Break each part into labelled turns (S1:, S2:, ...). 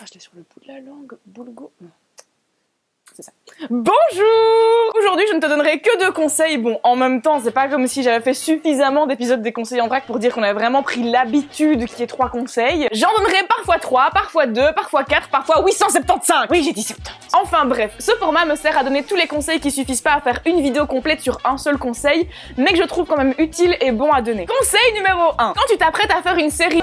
S1: je l'ai sur le bout de la langue. Boulgo. Non. C'est ça. Bonjour! Aujourd'hui, je ne te donnerai que 2 conseils. Bon, en même temps, c'est pas comme si j'avais fait suffisamment d'épisodes des conseils en vrac pour dire qu'on avait vraiment pris l'habitude qu'il y ait 3 conseils. J'en donnerai parfois 3, parfois 2, parfois 4, parfois 875. Oui, j'ai dit 70. Enfin bref, ce format me sert à donner tous les conseils qui suffisent pas à faire une vidéo complète sur un seul conseil, mais que je trouve quand même utile et bon à donner. Conseil numéro 1. Quand tu t'apprêtes à faire une série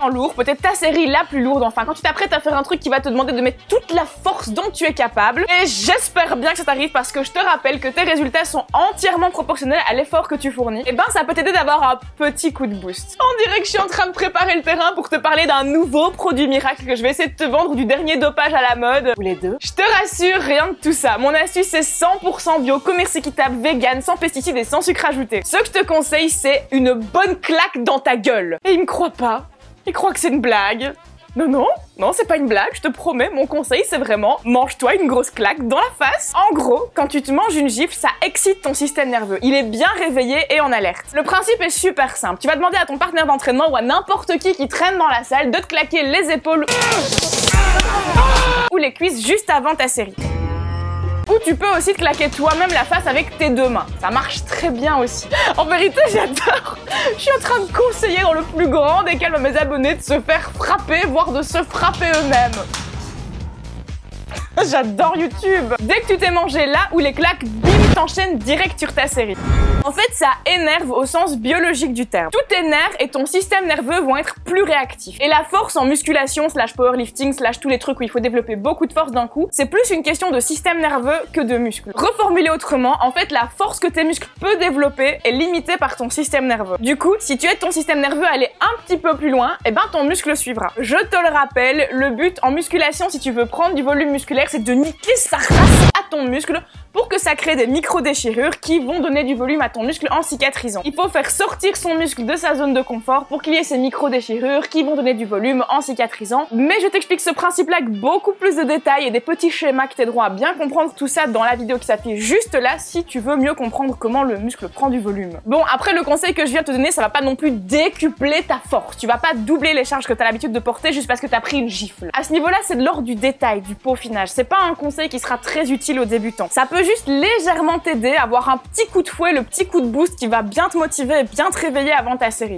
S1: en lourd, peut-être ta série la plus lourde, enfin, quand tu t'apprêtes à faire un truc qui va te demander de mettre toute la force dont tu es capable, et j'espère bien que ça t'arrive parce que je te rappelle que tes résultats sont entièrement proportionnels à l'effort que tu fournis, et ben ça peut t'aider d'avoir un petit coup de boost. On dirait que je suis en train de préparer le terrain pour te parler d'un nouveau produit miracle que je vais essayer de te vendre, du dernier dopage à la mode, ou les deux. Je te rassure, rien de tout ça. Mon astuce c'est 100% bio, commerce équitable, vegan, sans pesticides et sans sucre ajouté. Ce que je te conseille, c'est une bonne claque dans ta gueule. Et il me croit pas. Il croit que c'est une blague. Non, c'est pas une blague, je te promets, mon conseil c'est vraiment mange-toi une grosse claque dans la face. En gros, quand tu te manges une gifle, ça excite ton système nerveux. Il est bien réveillé et en alerte. Le principe est super simple. Tu vas demander à ton partenaire d'entraînement ou à n'importe qui traîne dans la salle de te claquer les épaules ou les cuisses juste avant ta série. Ou tu peux aussi te claquer toi-même la face avec tes 2 mains. Ça marche très bien aussi. En vérité, j'adore. Je suis en train de conseiller dans le plus grand des calmes à mes abonnés de se faire frapper, voire de se frapper eux-mêmes. J'adore YouTube. Dès que tu t'es mangé là où les claques, bim, t'enchaînes direct sur ta série. En fait, ça énerve au sens biologique du terme. Tous tes nerfs et ton système nerveux vont être plus réactifs. Et la force en musculation, / powerlifting, / tous les trucs où il faut développer beaucoup de force d'un coup, c'est plus une question de système nerveux que de muscles. Reformulé autrement, en fait, la force que tes muscles peuvent développer est limitée par ton système nerveux. Du coup, si tu aides ton système nerveux à aller un petit peu plus loin, et ben ton muscle suivra. Je te le rappelle, le but en musculation, si tu veux prendre du volume musculaire, c'est de niquer sa race à ton muscle pour que ça crée des micro-déchirures qui vont donner du volume à ton muscle en cicatrisant. Il faut faire sortir son muscle de sa zone de confort pour qu'il y ait ces micro-déchirures qui vont donner du volume en cicatrisant. Mais je t'explique ce principe-là avec beaucoup plus de détails et des petits schémas que t'aideront à bien comprendre tout ça dans la vidéo qui s'affiche juste là si tu veux mieux comprendre comment le muscle prend du volume. Bon, après le conseil que je viens de te donner, ça va pas non plus décupler ta force. Tu vas pas doubler les charges que t'as l'habitude de porter juste parce que t'as pris une gifle. À ce niveau-là, c'est de l'ordre du détail, du peaufinage. C'est pas un conseil qui sera très utile aux débutants. Ça peut juste légèrement t'aider à avoir un petit coup de fouet, le petit coup de boost qui va bien te motiver et bien te réveiller avant ta série.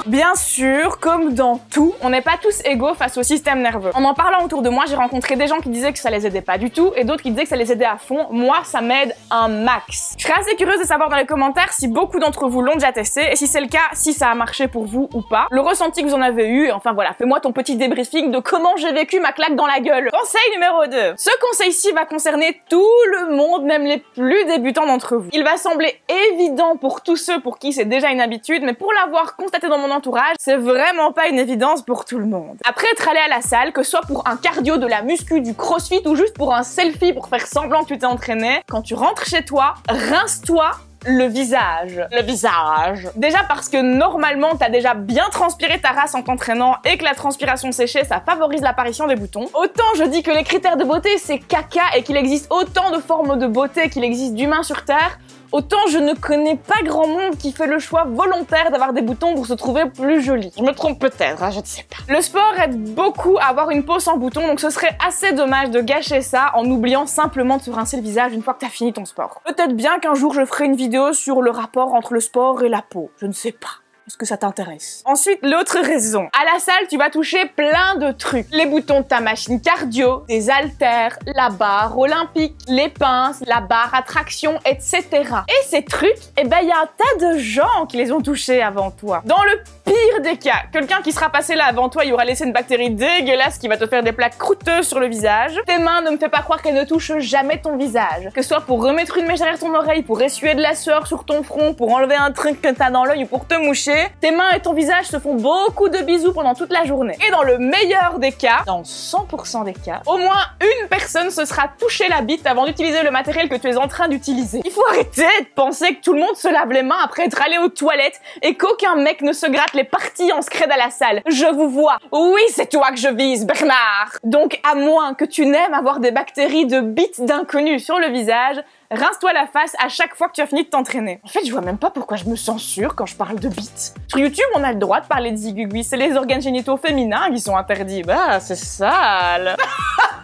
S1: Bien sûr, comme dans tout, on n'est pas tous égaux face au système nerveux. En parlant autour de moi, j'ai rencontré des gens qui disaient que ça les aidait pas du tout et d'autres qui disaient que ça les aidait à fond. Moi, ça m'aide un max. Je serais assez curieuse de savoir dans les commentaires si beaucoup d'entre vous l'ont déjà testé et si c'est le cas, si ça a marché pour vous ou pas. Le ressenti que vous en avez eu, enfin voilà, fais-moi ton petit débriefing de comment j'ai vécu ma claque dans la gueule. Conseil numéro 2. Ce conseil-ci va concerner tout le monde, même les plus débutants d'entre vous. Il va sembler évident pour tous ceux pour qui c'est déjà une habitude, mais pour l'avoir constaté dans mon entourage, c'est vraiment pas une évidence pour tout le monde. Après être allé à la salle, que ce soit pour un cardio, de la muscu, du crossfit ou juste pour un selfie pour faire semblant que tu t'es entraîné, quand tu rentres chez toi, rince-toi le visage. Le visage. Déjà parce que normalement, t'as déjà bien transpiré ta race en t'entraînant et que la transpiration séchée, ça favorise l'apparition des boutons. Autant je dis que les critères de beauté, c'est caca et qu'il existe autant de formes de beauté qu'il existe d'humains sur Terre, autant je ne connais pas grand monde qui fait le choix volontaire d'avoir des boutons pour se trouver plus joli. Je me trompe peut-être, hein, je ne sais pas. Le sport aide beaucoup à avoir une peau sans boutons, donc ce serait assez dommage de gâcher ça en oubliant simplement de se rincer le visage une fois que t'as fini ton sport. Peut-être bien qu'un jour je ferai une vidéo sur le rapport entre le sport et la peau, je ne sais pas. Est-ce que ça t'intéresse? Ensuite, l'autre raison. À la salle, tu vas toucher plein de trucs. Les boutons de ta machine cardio, des haltères, la barre olympique, les pinces, la barre à traction, etc. Et ces trucs, eh ben, il y a un tas de gens qui les ont touchés avant toi. Dans le pire des cas, quelqu'un qui sera passé là avant toi, il aura laissé une bactérie dégueulasse qui va te faire des plaques croûteuses sur le visage. Tes mains, ne me fais pas croire qu'elles ne touchent jamais ton visage. Que ce soit pour remettre une mèche derrière ton oreille, pour essuyer de la sueur sur ton front, pour enlever un truc que t'as dans l'œil ou pour te moucher, tes mains et ton visage se font beaucoup de bisous pendant toute la journée. Et dans le meilleur des cas, dans 100% des cas, au moins une personne se sera touché la bite avant d'utiliser le matériel que tu es en train d'utiliser. Il faut arrêter de penser que tout le monde se lave les mains après être allé aux toilettes et qu'aucun mec ne se gratte les parties parti en scred à la salle. Je vous vois. Oui, c'est toi que je vise, Bernard. Donc, à moins que tu n'aimes avoir des bactéries de bites d'inconnus sur le visage, rince-toi la face à chaque fois que tu as fini de t'entraîner. En fait, je vois même pas pourquoi je me censure quand je parle de bites. Sur YouTube, on a le droit de parler de zigugui. C'est les organes génitaux féminins qui sont interdits. Bah, c'est sale.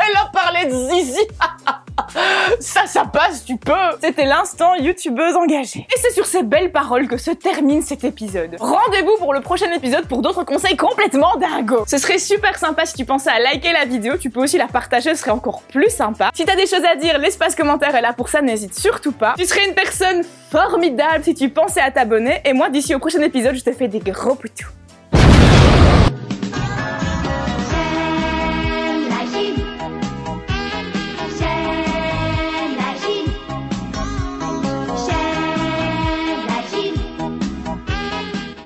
S1: Elle a parlé de zizi. Ça passe, tu peux. C'était l'instant youtubeuse engagée. Et c'est sur ces belles paroles que se termine cet épisode. Rendez-vous pour le prochain épisode pour d'autres conseils complètement dingos. Ce serait super sympa si tu pensais à liker la vidéo. Tu peux aussi la partager, ce serait encore plus sympa. Si t'as des choses à dire, l'espace commentaire est là pour ça, n'hésite surtout pas. Tu serais une personne formidable si tu pensais à t'abonner. Et moi, d'ici au prochain épisode, je te fais des gros poutous.